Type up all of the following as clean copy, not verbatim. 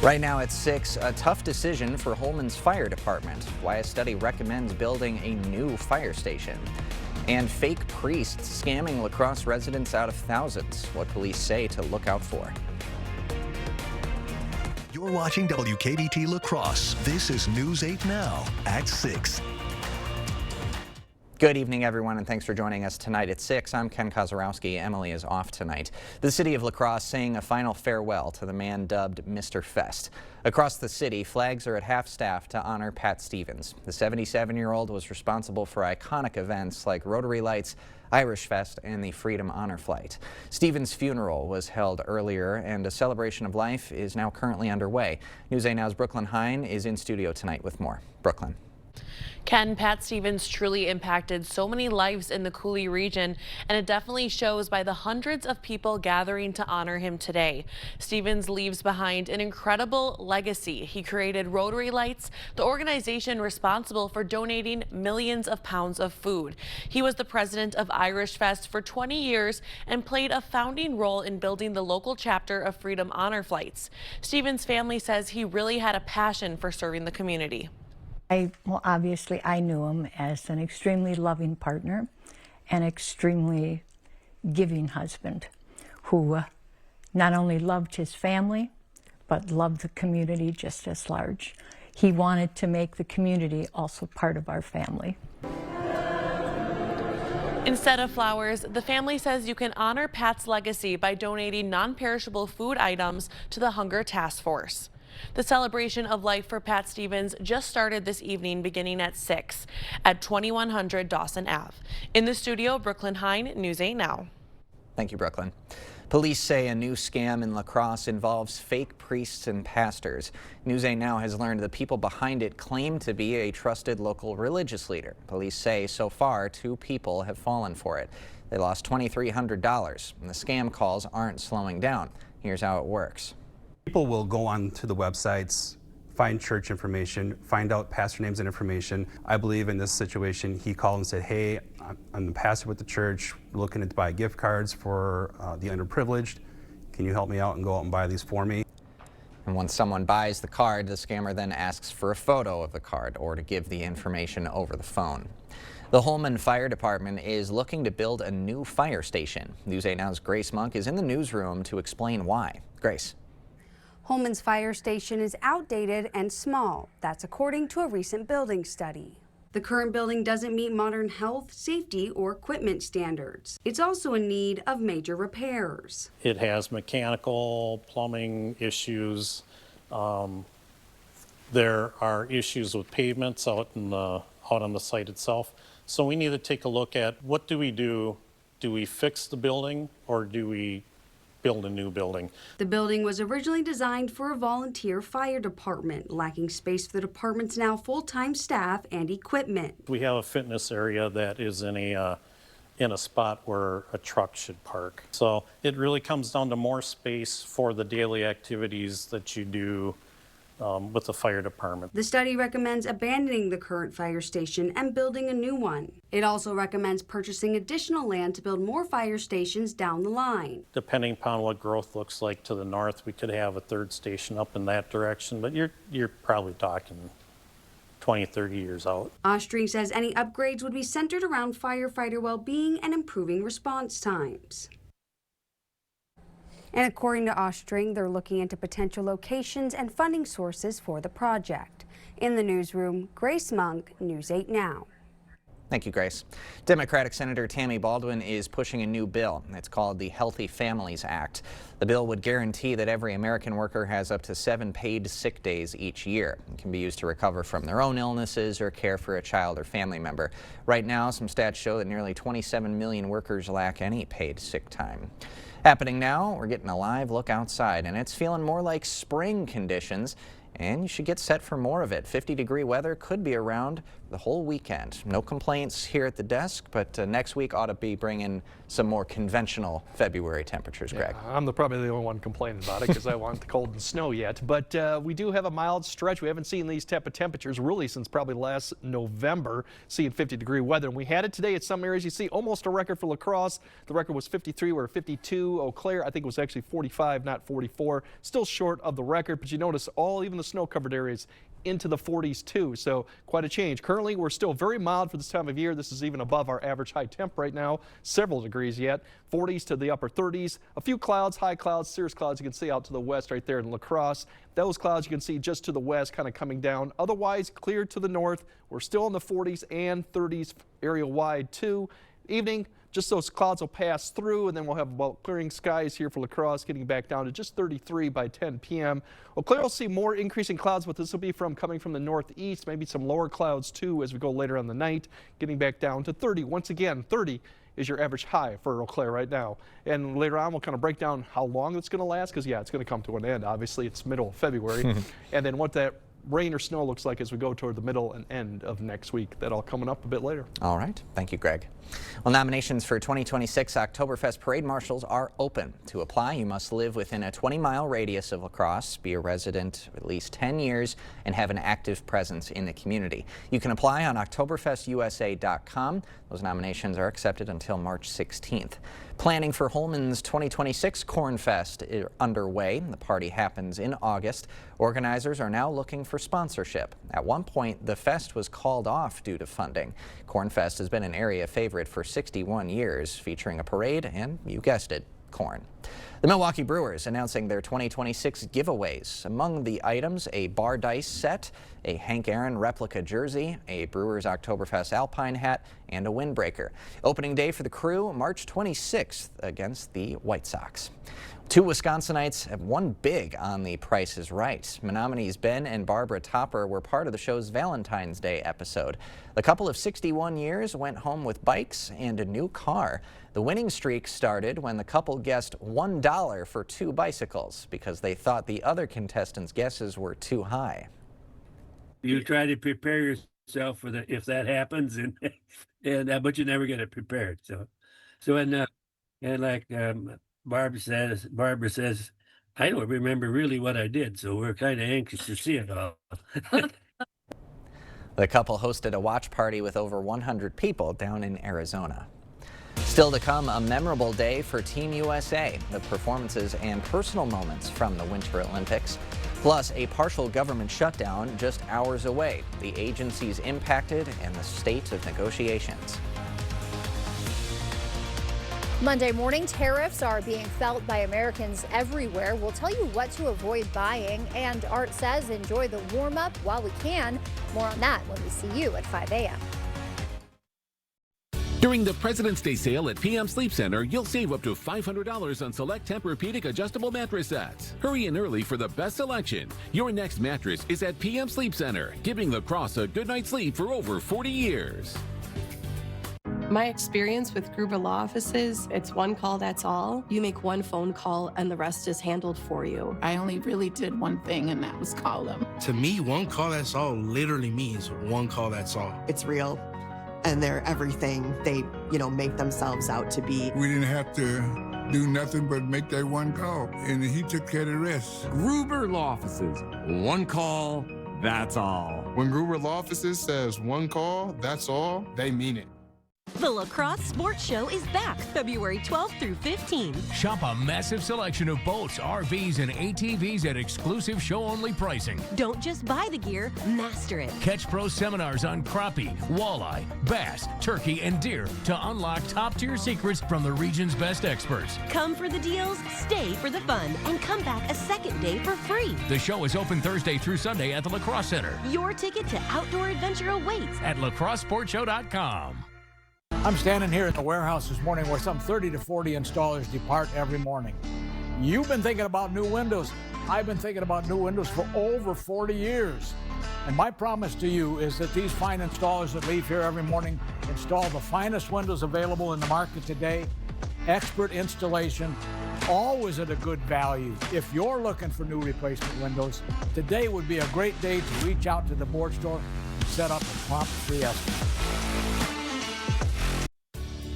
Right now at 6, a tough decision for Holmen's Fire Department. Why a study recommends building a new fire station. And fake priests scamming La Crosse residents out of thousands. What police say to look out for. You're watching WKBT La Crosse. This is News 8 Now at 6. Good evening, everyone, and thanks for joining us tonight at 6. I'm Ken Kozarowski. Emily is off tonight. The city of La Crosse saying a final farewell to the man dubbed Mr. Fest. Across the city, flags are at half-staff to honor Pat Stevens. The 77-year-old was responsible for iconic events like Rotary Lights, Irish Fest, and the Freedom Honor Flight. Stevens' funeral was held earlier, and a celebration of life is now currently underway. News 8 Now's Brooklyn Hine is in studio tonight with more. Brooklyn. Ken, Pat Stevens truly impacted so many lives in the Coulee region, and it definitely shows by the hundreds of people gathering to honor him today. Stevens leaves behind an incredible legacy. He created Rotary Lights, the organization responsible for donating millions of pounds of food. He was the president of Irish Fest for 20 years and played a founding role in building the local chapter of Freedom Honor Flights. Stevens' family says he really had a passion for serving the community. Obviously, I knew him as an extremely loving partner and extremely giving husband who not only loved his family, but loved the community just as large. He wanted to make the community also part of our family. Instead of flowers, the family says you can honor Pat's legacy by donating non-perishable food items to the Hunger Task Force. The celebration of life for Pat Stevens just started this evening, beginning at 6 at 2100 Dawson Ave. In the studio, Brooklyn Hine, News 8 Now. Thank you, Brooklyn. Police say a new scam in La Crosse involves fake priests and pastors. News 8 Now has learned the people behind it claim to be a trusted local religious leader. Police say so far 2 people have fallen for it. They lost $2,300, and the scam calls aren't slowing down. Here's how it works. People will go on to the websites, find church information, find out pastor names and information. I believe in this situation, he called and said, hey, I'm the pastor with the church, looking to buy gift cards for the underprivileged. Can you help me out and go out and buy these for me? And once someone buys the card, the scammer then asks for a photo of the card or to give the information over the phone. The Holmen Fire Department is looking to build a new fire station. News 8 Now's Grace Monk is in the newsroom to explain why. Grace. Holmen's fire station is outdated and small. That's according to a recent building study. The current building doesn't meet modern health, safety, or equipment standards. It's also in need of major repairs. It has mechanical, plumbing issues. There are issues with pavements out on the site itself. So we need to take a look at what do we do? Do we fix the building or do we build a new building? The building was originally designed for a volunteer fire department, lacking space for the department's now full-time staff and equipment. We have a fitness area that is in a spot where a truck should park. So it really comes down to more space for the daily activities that you do with the fire department. The study recommends abandoning the current fire station and building a new one. It also recommends purchasing additional land to build more fire stations down the line. Depending upon what growth looks like to the north, we could have a 3rd station up in that direction, but you're probably talking 20, 30 years out. Ostring says any upgrades would be centered around firefighter well-being and improving response times. And according to Ostring, they're looking into potential locations and funding sources for the project. In the newsroom, Grace Monk, News 8 Now. Thank you, Grace. Democratic Senator Tammy Baldwin is pushing a new bill. It's called the Healthy Families Act. The bill would guarantee that every American worker has up to 7 paid sick days each year. It can be used to recover from their own illnesses or care for a child or family member. Right now, some stats show that nearly 27 million workers lack any paid sick time. Happening now, we're getting a live look outside, and it's feeling more like spring conditions, and you should get set for more of it. 50-degree weather could be around the whole weekend. No complaints here at the desk, but next week ought to be bringing some more conventional February temperatures, Greg. I'm probably the only one complaining about it because I want the cold and snow yet. But we do have a mild stretch. We haven't seen these type of temperatures really since probably last November, seeing 50-degree weather. And we had it today at some areas. You see almost a record for La Crosse. The record was 53. We're 52. Eau Claire, I think it was actually 45, not 44. Still short of the record, but you notice even the snow-covered areas into the 40s too, so quite a change. Currently, we're still very mild for this time of year. This is even above our average high temp right now, several degrees yet. 40s to the upper 30s. A few clouds, high clouds, cirrus clouds you can see out to the west right there in La Crosse. Those clouds you can see just to the west kind of coming down. Otherwise, clear to the north. We're still in the 40s and 30s area-wide too. Evening, just those clouds will pass through, and then we'll have about clearing skies here for La Crosse, getting back down to just 33 by 10 p.m. Eau Claire will see more increasing clouds, but this will be coming from the northeast, maybe some lower clouds too as we go later on the night, getting back down to 30. Once again, 30 is your average high for Eau Claire right now. And later on, we'll kind of break down how long it's going to last, because yeah, it's going to come to an end. Obviously, it's middle of February, and then what that rain or snow looks like as we go toward the middle and end of next week. That all coming up a bit later. All right. Thank you, Greg. Well, nominations for 2026 Oktoberfest Parade Marshals are open. To apply, you must live within a 20-mile radius of La Crosse, be a resident of at least 10 years, and have an active presence in the community. You can apply on OktoberfestUSA.com. Those nominations are accepted until March 16th. Planning for Holmen's 2026 Corn Fest is underway. The party happens in August. Organizers are now looking for sponsorship. At one point, the fest was called off due to funding. Corn Fest has been an area favorite for 61 years, featuring a parade and, you guessed it, corn. The Milwaukee Brewers announcing their 2026 giveaways. Among the items, a bar dice set, a Hank Aaron replica jersey, a Brewers Oktoberfest Alpine hat, and a windbreaker. Opening day for the Crew, March 26th against the White Sox. Two Wisconsinites have won big on The Price is Right. Menominees Ben and Barbara Topper were part of the show's Valentine's Day episode. The couple of 61 years went home with bikes and a new car. The winning streak started when the couple guessed $1 for 2 bicycles because they thought the other contestants' guesses were too high. You try to prepare yourself for if that happens, but you never get it prepared. Barbara says, I don't remember really what I did, so we're kind of anxious to see it all. The couple hosted a watch party with over 100 people down in Arizona. Still to come, a memorable day for Team USA, the performances and personal moments from the Winter Olympics, plus a partial government shutdown just hours away, the agencies impacted, and the state of negotiations. Monday morning, tariffs are being felt by Americans everywhere. We'll tell you what to avoid buying, and Art says enjoy the warm-up while we can. More on that when we see you at 5 a.m. During the President's Day sale at PM Sleep Center, you'll save up to $500 on select Tempur-Pedic adjustable mattress sets. Hurry in early for the best selection. Your next mattress is at PM Sleep Center, giving La Crosse a good night's sleep for over 40 years. My experience with Gruber Law Offices, it's one call, that's all. You make one phone call and the rest is handled for you. I only really did one thing, and that was call them. To me, one call, that's all literally means one call, that's all. It's real, and they're everything they, make themselves out to be. We didn't have to do nothing but make that one call, and he took care of the rest. Gruber Law Offices, one call, that's all. When Gruber Law Offices says one call, that's all, they mean it. The La Crosse Sports Show is back February 12th through 15th. Shop a massive selection of boats, RVs, and ATVs at exclusive show-only pricing. Don't just buy the gear, master it. Catch pro seminars on crappie, walleye, bass, turkey, and deer to unlock top-tier secrets from the region's best experts. Come for the deals, stay for the fun, and come back a second day for free. The show is open Thursday through Sunday at the La Crosse Center. Your ticket to outdoor adventure awaits at lacrossesportshow.com. I'm standing here at the warehouse this morning where some 30 to 40 installers depart every morning. You've been thinking about new windows. I've been thinking about new windows for over 40 years. And my promise to you is that these fine installers that leave here every morning install the finest windows available in the market today, expert installation, always at a good value. If you're looking for new replacement windows, today would be a great day to reach out to the board store and set up a prompt free estimate.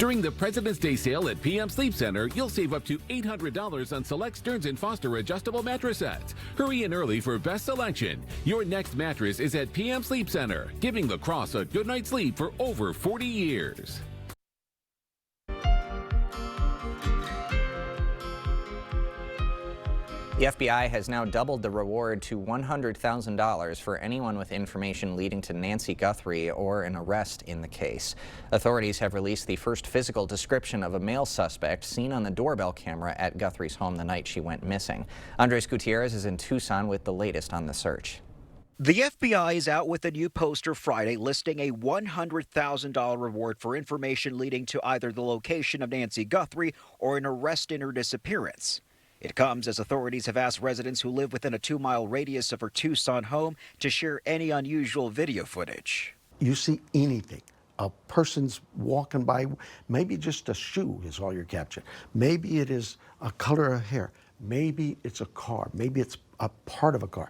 During the President's Day sale at PM Sleep Center, you'll save up to $800 on select Stearns & Foster adjustable mattress sets. Hurry in early for best selection. Your next mattress is at PM Sleep Center, giving La Crosse a good night's sleep for over 40 years. The FBI has now doubled the reward to $100,000 for anyone with information leading to Nancy Guthrie or an arrest in the case. Authorities have released the first physical description of a male suspect seen on the doorbell camera at Guthrie's home the night she went missing. Andres Gutierrez is in Tucson with the latest on the search. The FBI is out with a new poster Friday listing a $100,000 reward for information leading to either the location of Nancy Guthrie or an arrest in her disappearance. It comes as authorities have asked residents who live within a 2-mile radius of her Tucson home to share any unusual video footage. You see anything, a person's walking by, maybe just a shoe is all you're capturing. Maybe it is a color of hair. Maybe it's a car. Maybe it's a part of a car.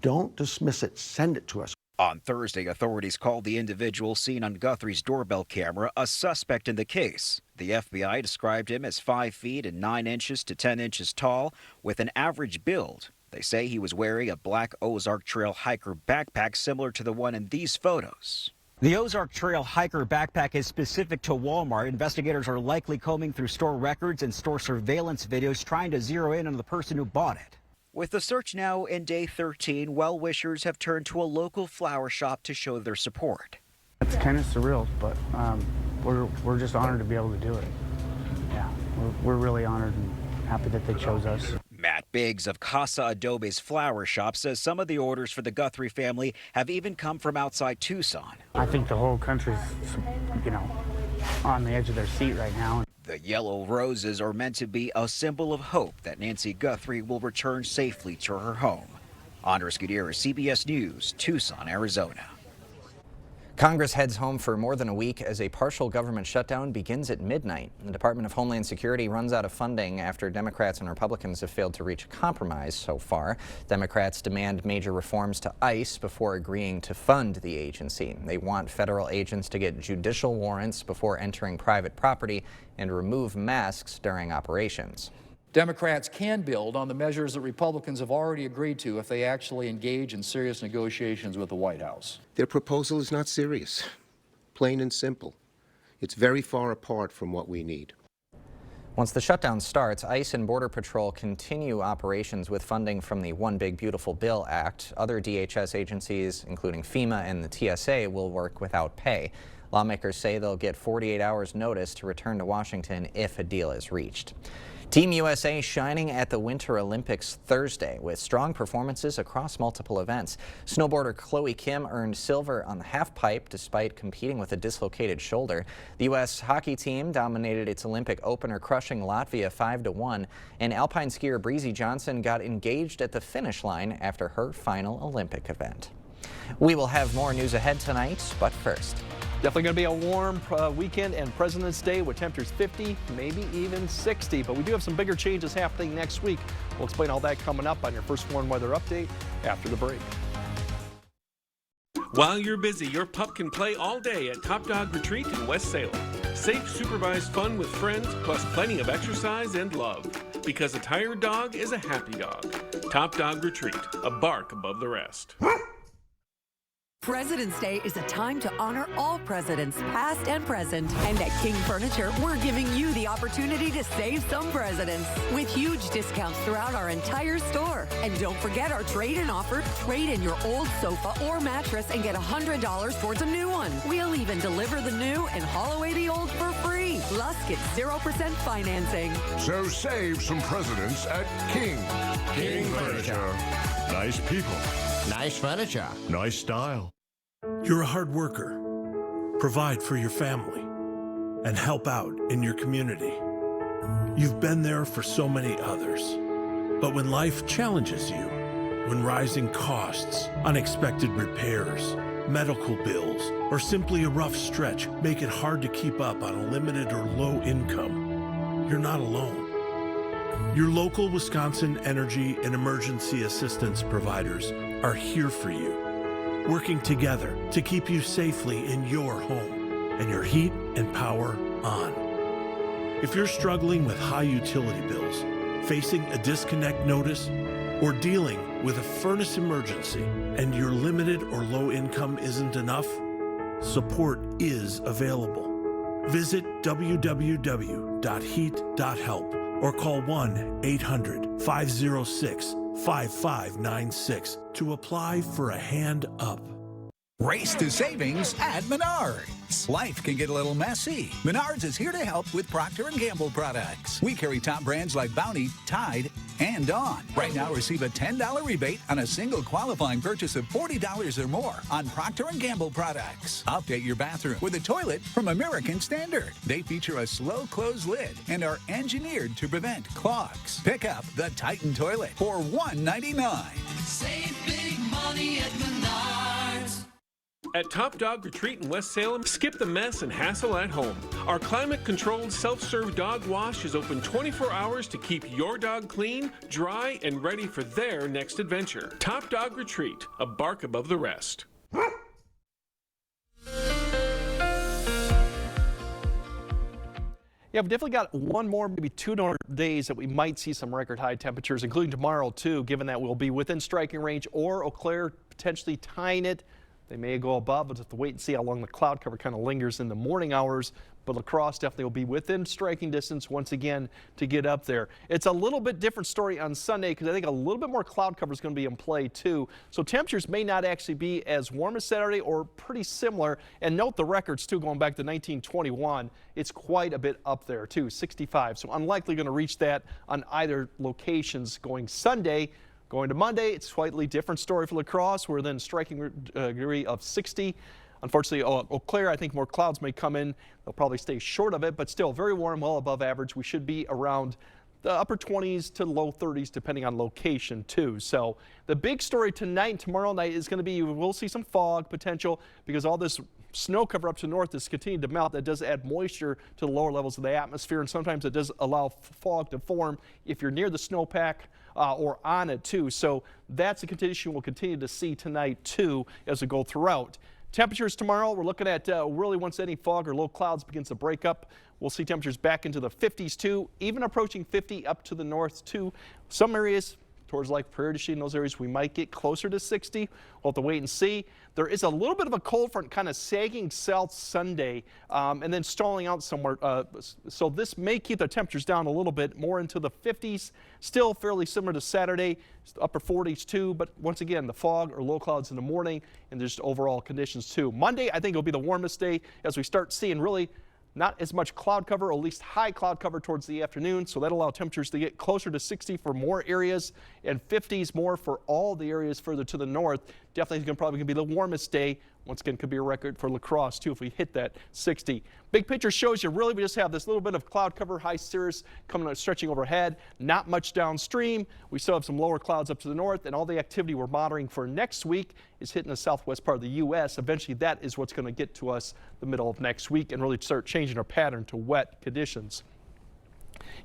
Don't dismiss it. Send it to us. On Thursday, authorities called the individual seen on Guthrie's doorbell camera a suspect in the case. The FBI described him as 5 feet and 9 inches to 10 inches tall, with an average build. They say he was wearing a black Ozark Trail hiker backpack similar to the one in these photos. The Ozark Trail hiker backpack is specific to Walmart. Investigators are likely combing through store records and store surveillance videos trying to zero in on the person who bought it. With the search now in day 13, well-wishers have turned to a local flower shop to show their support. It's kind of surreal, but we're just honored to be able to do it. Yeah, we're really honored and happy that they chose us. Matt Biggs of Casa Adobe's flower shop says some of the orders for the Guthrie family have even come from outside Tucson. I think the whole country's, on the edge of their seat right now. The yellow roses are meant to be a symbol of hope that Nancy Guthrie will return safely to her home. Andres Gutierrez, CBS News, Tucson, Arizona. Congress heads home for more than a week as a partial government shutdown begins at midnight. The Department of Homeland Security runs out of funding after Democrats and Republicans have failed to reach a compromise so far. Democrats demand major reforms to ICE before agreeing to fund the agency. They want federal agents to get judicial warrants before entering private property and remove masks during operations. Democrats can build on the measures that Republicans have already agreed to if they actually engage in serious negotiations with the White House. Their proposal is not serious, plain and simple. It's very far apart from what we need. Once the shutdown starts, ICE and Border Patrol continue operations with funding from the One Big Beautiful Bill Act. Other DHS agencies, including FEMA and the TSA, will work without pay. Lawmakers say they'll get 48 hours notice to return to Washington if a deal is reached. Team USA shining at the Winter Olympics Thursday with strong performances across multiple events. Snowboarder Chloe Kim earned silver on the halfpipe despite competing with a dislocated shoulder. The U.S. hockey team dominated its Olympic opener, crushing Latvia 5-1, and alpine skier Breezy Johnson got engaged at the finish line after her final Olympic event. We will have more news ahead tonight, but first. Definitely going to be a warm weekend and President's Day with temperatures 50, maybe even 60. But we do have some bigger changes happening next week. We'll explain all that coming up on your First Warn Weather Update after the break. While you're busy, your pup can play all day at Top Dog Retreat in West Salem. Safe, supervised fun with friends, plus plenty of exercise and love. Because a tired dog is a happy dog. Top Dog Retreat, a bark above the rest. President's Day is a time to honor all presidents, past and present. And at King Furniture, we're giving you the opportunity to save some presidents with huge discounts throughout our entire store. And don't forget our trade-in offer. Trade in your old sofa or mattress and get $100 towards a new one. We'll even deliver the new and haul away the old for free. Plus, get 0% financing. So save some presidents at King. King Furniture. Nice people. Nice furniture. Nice style. You're a hard worker. Provide for your family and help out in your community. You've been there for so many others. But when life challenges you, when rising costs, unexpected repairs, medical bills, or simply a rough stretch make it hard to keep up on a limited or low income, you're not alone. Your local Wisconsin energy and emergency assistance providers are here for you, working together to keep you safely in your home and your heat and power on. If you're struggling with high utility bills, facing a disconnect notice, or dealing with a furnace emergency and your limited or low income isn't enough, support is available. Visit www.heat.help or call 1-800-506-5596 to apply for a hand up. Race to savings at Menards. Life can get a little messy. Menards is here to help with Procter & Gamble products. We carry top brands like Bounty, Tide, and Dawn. Right now, receive a $10 rebate on a single qualifying purchase of $40 or more on Procter & Gamble products. Update your bathroom with a toilet from American Standard. They feature a slow close lid and are engineered to prevent clogs. Pick up the Titan toilet for $199. Save big money at Menards. At Top Dog Retreat in West Salem, skip the mess and hassle at home. Our climate-controlled self-serve dog wash is open 24 hours to keep your dog clean, dry, and ready for their next adventure. Top Dog Retreat, a bark above the rest. Yeah, we've definitely got one more, maybe 2 more days that we might see some record high temperatures, including tomorrow too, given that we'll be within striking range or Eau Claire potentially tying it. They may go above, but we'll have to wait and see how long the cloud cover kind of lingers in the morning hours. But La Crosse definitely will be within striking distance once again to get up there. It's a little bit different story on Sunday because I think a little bit more cloud cover is going to be in play too. So temperatures may not actually be as warm as Saturday or pretty similar. And note the records too, going back to 1921. It's quite a bit up there too, 65. So unlikely going to reach that on either locations going Sunday. Going to Monday, it's a slightly different story for La Crosse. We're then striking degree of 60. Unfortunately, Eau Claire, I think more clouds may come in. They'll probably stay short of it, but still very warm, well above average. We should be around the upper 20s to low 30s, depending on location too. So the big story tonight and tomorrow night is going to be we'll see some fog potential because all this snow cover up to the north is continuing to melt. That does add moisture to the lower levels of the atmosphere, and sometimes it does allow fog to form if you're near the snowpack or on it too. So that's a condition we'll continue to see tonight too as we go throughout. Temperatures tomorrow, we're looking at really once any fog or low clouds begins to break up, we'll see temperatures back into the 50s too, even approaching 50 up to the north too. Some areas towards Lake Prairie in those areas we might get closer to 60. We'll have to wait and see. There is a little bit of a cold front kind of sagging south Sunday and then stalling out somewhere. So this may keep the temperatures down a little bit more into the 50s. Still fairly similar to Saturday, upper 40s too. But once again, the fog or low clouds in the morning and just overall conditions too. Monday, I think will be the warmest day as we start seeing really not as much cloud cover, or at least high cloud cover towards the afternoon. So that'll allow temperatures to get closer to 60 for more areas and 50s more for all the areas further to the north. Definitely probably going to be the warmest day. Once again, could be a record for La Crosse too if we hit that 60. Big picture shows you really we just have this little bit of cloud cover, high cirrus coming out, stretching overhead, not much downstream. We still have some lower clouds up to the north, and all the activity we're monitoring for next week is hitting the southwest part of the U.S. Eventually, that is what's going to get to us the middle of next week and really start changing our pattern to wet conditions.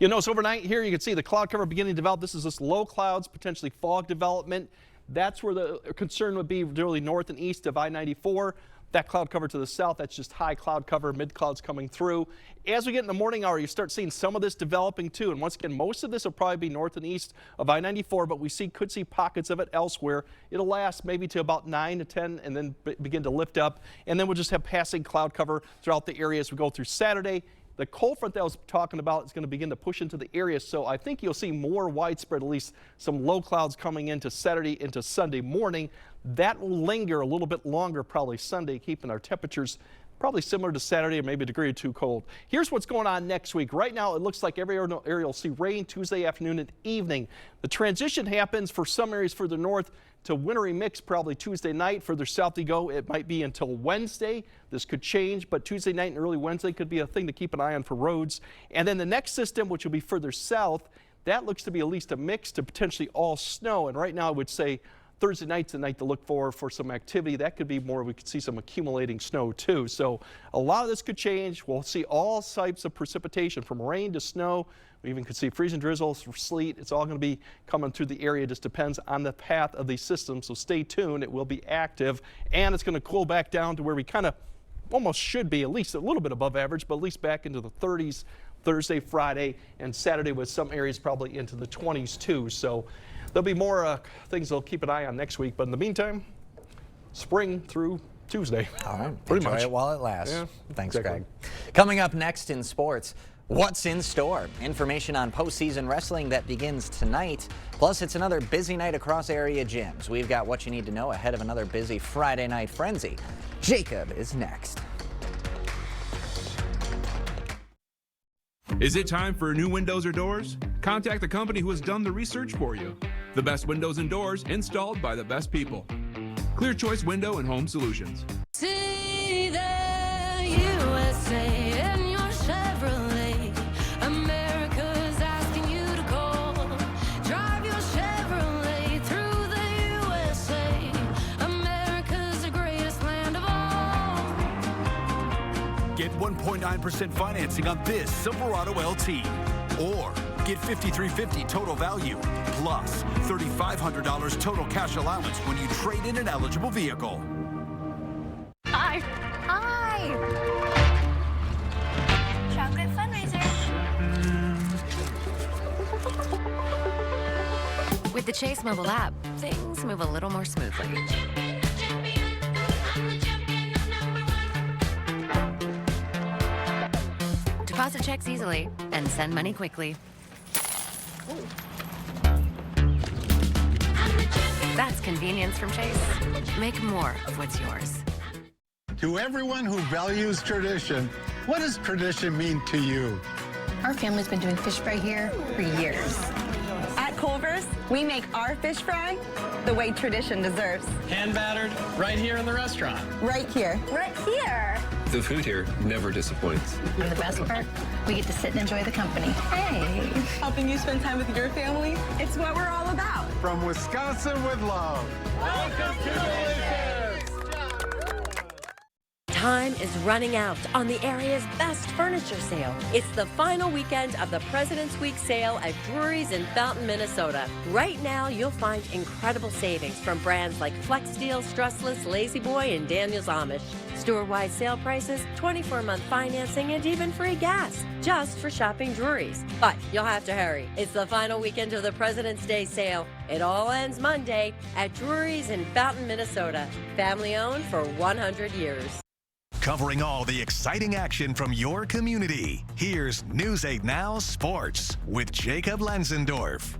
You'll notice overnight here you can see the cloud cover beginning to develop. This is just low clouds, potentially fog development. That's where the concern would be really north and east of I-94. That cloud cover to the south, that's just high cloud cover, mid clouds coming through. As we get in the morning hour, you start seeing some of this developing too. And once again, most of this will probably be north and east of I-94, but we could see pockets of it elsewhere. It'll last maybe to about 9 to 10 and then begin to lift up. And then we'll just have passing cloud cover throughout the area as we go through Saturday. The cold front that I was talking about is going to begin to push into the area, so I think you'll see more widespread, at least some low clouds coming into Saturday into Sunday morning. That will linger a little bit longer, probably Sunday, keeping our temperatures probably similar to Saturday or maybe a degree or two cold. Here's what's going on next week. Right now, it looks like every area will see rain Tuesday afternoon and evening. The transition happens for some areas further north to wintry mix probably Tuesday night. Further south you go, it might be until Wednesday. This could change, but Tuesday night and early Wednesday could be a thing to keep an eye on for roads. And then the next system, which will be further south, that looks to be at least a mix to potentially all snow. And right now I would say Thursday night's the night to look for some activity. That could be more, we could see some accumulating snow too. So a lot of this could change. We'll see all types of precipitation from rain to snow. We even could see freezing drizzles, sleet. It's all going to be coming through the area. It just depends on the path of these systems. So stay tuned. It will be active, and it's going to cool back down to where we kind of almost should be, at least a little bit above average, but at least back into the 30s Thursday, Friday, and Saturday, with some areas probably into the 20s too. So there'll be more things they'll keep an eye on next week. But in the meantime, spring through Tuesday. All right. Pretty Enjoy much. it while it lasts. Yeah, Thanks, exactly. Greg. Coming up next in sports, what's in store? Information on postseason wrestling that begins tonight. Plus, it's another busy night across area gyms. We've got what you need to know ahead of another busy Friday night frenzy. Jacob is next. Is it time for new windows or doors? Contact the company who has done the research for you. The best windows and doors installed by the best people. Clear Choice Window and Home Solutions. See the USA in your Chevrolet. America's asking you to call. Drive your Chevrolet through the USA. America's the greatest land of all. Get 1.9% financing on this Silverado LT. Or get $5,350 total value, plus $3,500 total cash allowance when you trade in an eligible vehicle. Hi. Hi. Chocolate fundraiser. With the Chase mobile app, things move a little more smoothly. Deposit checks easily and send money quickly. That's convenience from Chase. Make more of what's yours. To everyone who values tradition, what does tradition mean to you? Our family's been doing fish fry here for years. At Culver's, we make our fish fry the way tradition deserves. Hand battered, right here in the restaurant. Right here. Right here. The food here never disappoints. And the best part, we get to sit and enjoy the company. Hey. Helping you spend time with your family, it's what we're all about. From Wisconsin with love. Welcome to Delicious! Time is running out on the area's best furniture sale. It's the final weekend of the President's Week sale at Drury's in Fountain, Minnesota. Right now, you'll find incredible savings from brands like Flex Steel, Stressless, Lazy Boy, and Daniel's Amish. Store-wide sale prices, 24-month financing, and even free gas, just for shopping Drury's. But you'll have to hurry. It's the final weekend of the President's Day sale. It all ends Monday at Drury's in Fountain, Minnesota. Family-owned for 100 years. Covering all the exciting action from your community. Here's News 8 Now Sports with Jacob Lenzendorf.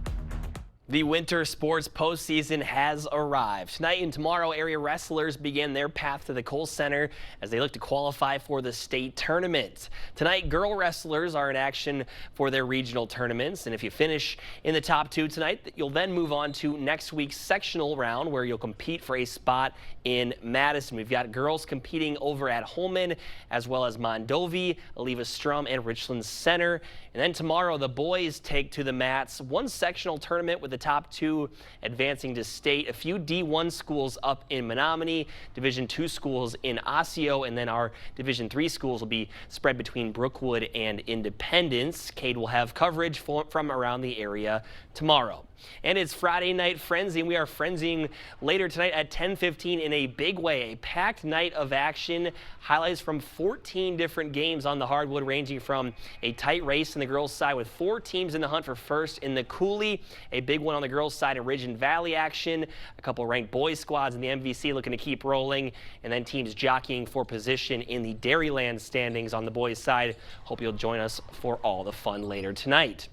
The winter sports postseason has arrived. Tonight and tomorrow, area wrestlers begin their path to the Kohl Center as they look to qualify for the state tournament. Tonight, girl wrestlers are in action for their regional tournaments, and if you finish in the top two tonight, you'll then move on to next week's sectional round where you'll compete for a spot in Madison. We've got girls competing over at Holman as well as Mondovi, Oliva Strum, and Richland Center. And then tomorrow, the boys take to the mats. One sectional tournament with the top two advancing to state. A few D1 schools up in Menominee, Division II schools in Osseo, and then our Division III schools will be spread between Brookwood and Independence. Cade will have coverage from around the area tomorrow. And it's Friday Night Frenzy, and we are frenzying later tonight at 10:15 in a big way. A packed night of action, highlights from 14 different games on the hardwood, ranging from a tight race on the girls' side with 4 teams in the hunt for first in the Cooley, a big one on the girls' side in Ridge and Valley action, a couple ranked boys squads in the MVC looking to keep rolling, and then teams jockeying for position in the Dairyland standings on the boys' side. Hope you'll join us for all the fun later tonight.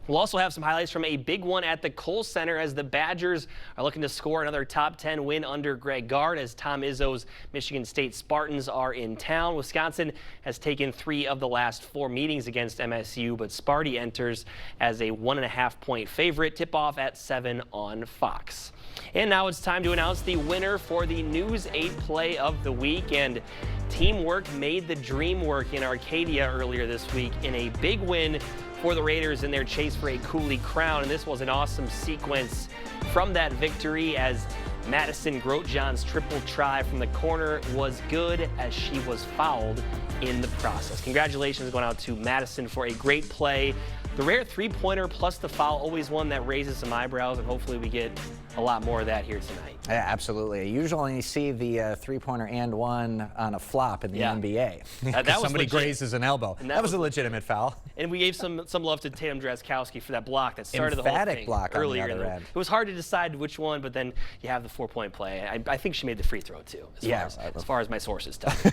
We'll also have some highlights from a big one at the Kohl Center as the Badgers are looking to score another top 10 win under Greg Gard as Tom Izzo's Michigan State Spartans are in town. Wisconsin has taken 3 of the last 4 meetings against MSU, but Sparty enters as a 1.5-point favorite. Tip-off at 7 on Fox. And now it's time to announce the winner for the News 8 play of the week. And teamwork made the dream work in Arcadia earlier this week in a big win for the Raiders in their chase for a Cooley crown. And this was an awesome sequence from that victory as Madison Grotjohn's triple try from the corner was good as she was fouled in the process. Congratulations going out to Madison for a great play. The rare three-pointer plus the foul, always one that raises some eyebrows, and hopefully we get a lot more of that here tonight. Yeah, absolutely. You usually see the three-pointer and one on a flop in the NBA. That was somebody legit. grazes an elbow. And that was a legitimate foul. And we gave some love to Tatum Drazkowski for that block that started the whole Emphatic thing block on the earlier. other end. It was hard to decide which one, but then you have the 4-point play. I think she made the free throw too, as far as my sources tell me.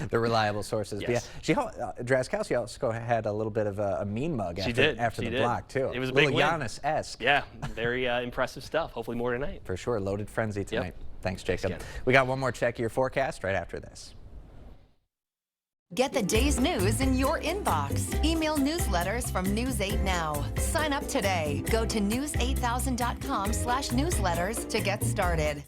The reliable sources. Yes. But yeah, Drazkowski also had a little bit of a mean mug after the block too. It was a little big win. Giannis-esque. Yeah, very impressive stuff. Hopefully more tonight. For sure, loaded frenzy tonight. Yep. Thanks, Jacob. Thanks, we got one more check of your forecast right after this. Get the day's news in your inbox. Email newsletters from News 8 Now. Sign up today. Go to news8000.com/newsletters to get started.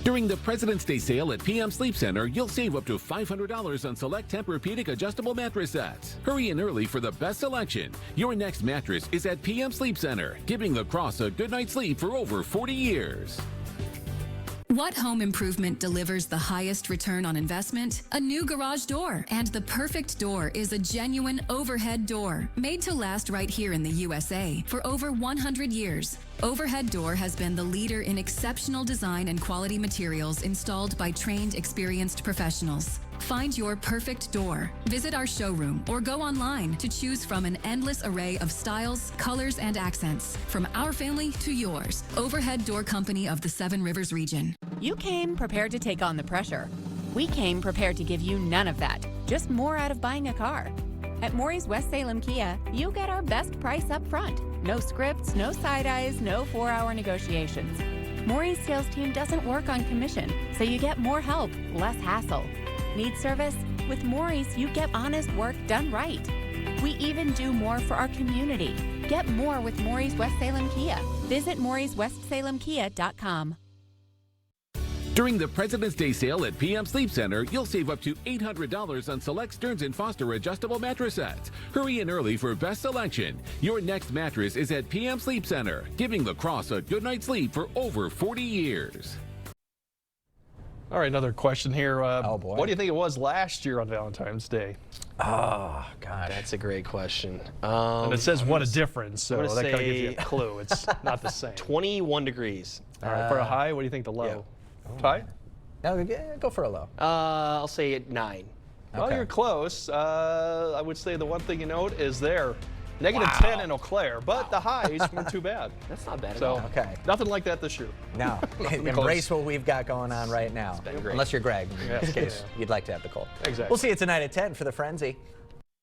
During the President's Day sale at PM Sleep Center, you'll save up to $500 on select Tempur-Pedic adjustable mattress sets. Hurry in early for the best selection. Your next mattress is at PM Sleep Center, giving the Cross a good night's sleep for over 40 years. What home improvement delivers the highest return on investment? A new garage door. And the perfect door is a genuine overhead door, made to last right here in the USA for over 100 years. Overhead Door has been the leader in exceptional design and quality materials installed by trained, experienced professionals. Find your perfect door. Visit our showroom or go online to choose from an endless array of styles, colors, and accents. From our family to yours, Overhead Door Company of the Seven Rivers region. You came prepared to take on the pressure. We came prepared to give you none of that, just more out of buying a car. At Maury's West Salem Kia, you get our best price up front. No scripts, no side eyes, no 4-hour negotiations. Maury's sales team doesn't work on commission, so you get more help, less hassle. Need service? With Maury's, you get honest work done right. We even do more for our community. Get more with Maury's West Salem Kia. Visit Maury'sWestSalemKia.com. During the President's Day sale at PM Sleep Center, you'll save up to $800 on select Stearns & Foster adjustable mattress sets. Hurry in early for best selection. Your next mattress is at PM Sleep Center, giving the Cross a good night's sleep for over 40 years. All right, another question here. Oh, boy. What do you think it was last year on Valentine's Day? Oh, God. That's a great question. And it says what a difference, so I'm that gonna kind of gives say you a clue. It's not the same. 21 degrees. All right, for a high, what do you think the low? Ty? No, go for a low. I'll say at 9. Well, Okay. you're close. I would say the one thing you note is there. -10 in Eau Claire, but the highs weren't too bad. That's not bad at So, all. Okay. nothing like that this year. No, embrace what we've got going on right now. been great. Unless you're Greg, in Yeah. this case, you'd like to have the cold. Exactly. We'll see you tonight at 10 for the Frenzy.